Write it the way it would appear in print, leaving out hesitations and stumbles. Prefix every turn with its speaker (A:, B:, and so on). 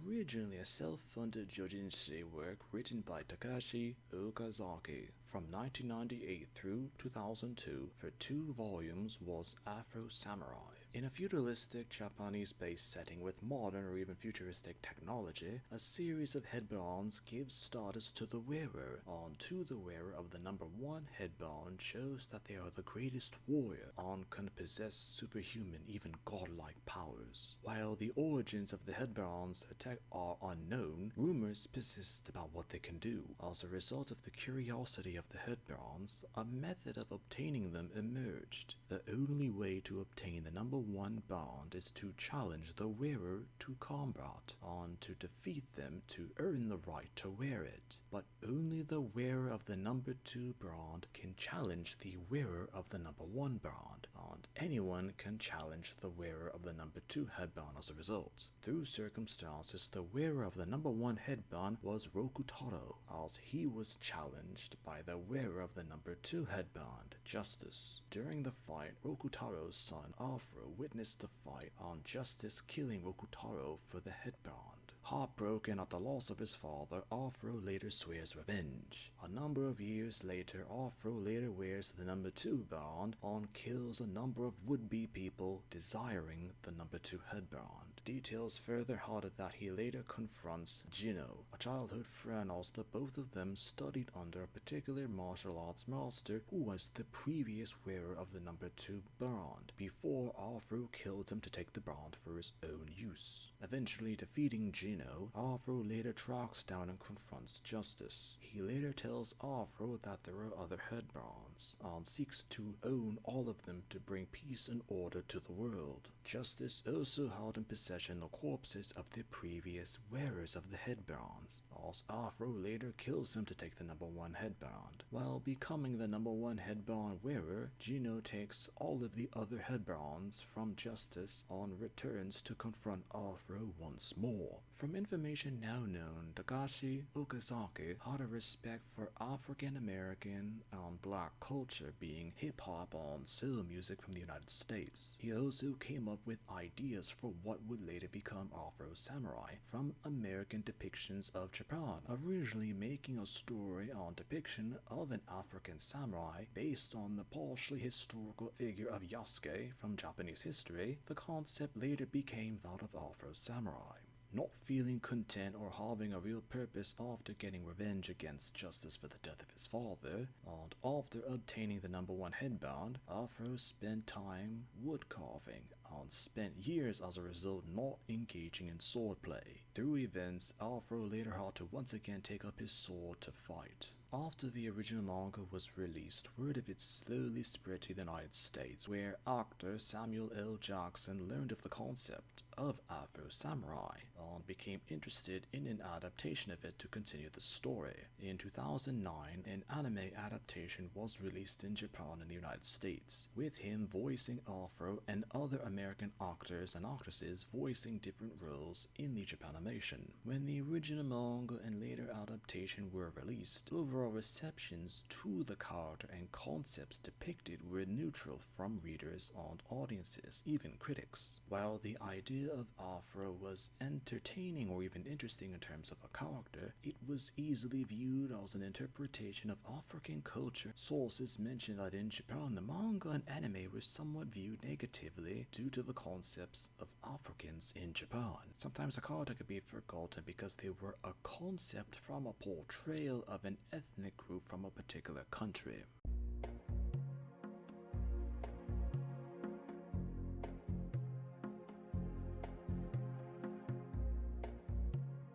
A: Originally a self-funded Jojinshi work written by Takashi Okazaki from 1998 through 2002 for 2 volumes, was Afro Samurai. In a feudalistic Japanese-based setting with modern or even futuristic technology, a series of headbands gives status to the wearer. To the wearer of the number 1 headband shows that they are the greatest warrior and can possess superhuman, even godlike powers. While the origins of the headbands attack are unknown, rumors persist about what they can do. As a result of the curiosity of the headbands, a method of obtaining them emerged. The only way to obtain the number 1 band is to challenge the wearer to combat, and to defeat them to earn the right to wear it. But only the wearer of the number 2 band can challenge the wearer of the number 1 band, and anyone can challenge the wearer of the number 2 headband as a result. Through circumstances, the wearer of the number 1 headband was Rokutaro, as he was challenged by the wearer of the number 2 headband, Justice. During the fight, Rokutaro's son Afro witnessed the fight, and Justice killing Rokutaro for the headband. Heartbroken at the loss of his father, Afro later swears revenge. A number of years later, Afro later wears the number 2 band and kills a number of would-be people desiring the number 2 headband. Details further hint that he later confronts Jino, a childhood friend, as the both of them studied under a particular martial arts master who was the previous wearer of the number 2 band, before Afro killed him to take the band for his own use. Eventually defeating Jino, Afro later tracks down and confronts Justice. He later tells Afro that there are other headbands, and seeks to own all of them to bring peace and order to the world. Justice also held in possession the corpses of the previous wearers of the headbands, as Afro later kills him to take the number 1 headband. While becoming the number 1 headband wearer, Jino takes all of the other headbands from Justice and returns to confront Afro once more. From information now known, Takashi Okazaki had a respect for African American and black culture, being hip-hop and soul music from the United States. He also came up with ideas for what would later become Afro Samurai from American depictions of Japan, originally making a story and depiction of an African samurai based on the partially historical figure of Yasuke from Japanese history. The concept later became that of Afro Samurai. Not feeling content or having a real purpose after getting revenge against Justice for the death of his father, and after obtaining the number 1 headband, Afro spent time wood carving, and spent years as a result not engaging in swordplay. Through events, Afro later had to once again take up his sword to fight. After the original manga was released, word of it slowly spread to the United States, where actor Samuel L. Jackson learned of the concept of Afro Samurai and became interested in an adaptation of it to continue the story. In 2009, an anime adaptation was released in Japan and the United States, with him voicing Afro and other American actors and actresses voicing different roles in the Japanimation. When the original manga and later adaptation were released, overall receptions to the character and concepts depicted were neutral from readers and audiences, even critics. While the idea of Afro was entertaining or even interesting in terms of a character, it was easily viewed as an interpretation of African culture. Sources mention that in Japan, the manga and anime were somewhat viewed negatively due to the concepts of Africans in Japan. Sometimes a character could be forgotten because they were a concept from a portrayal of an ethnic group from a particular country.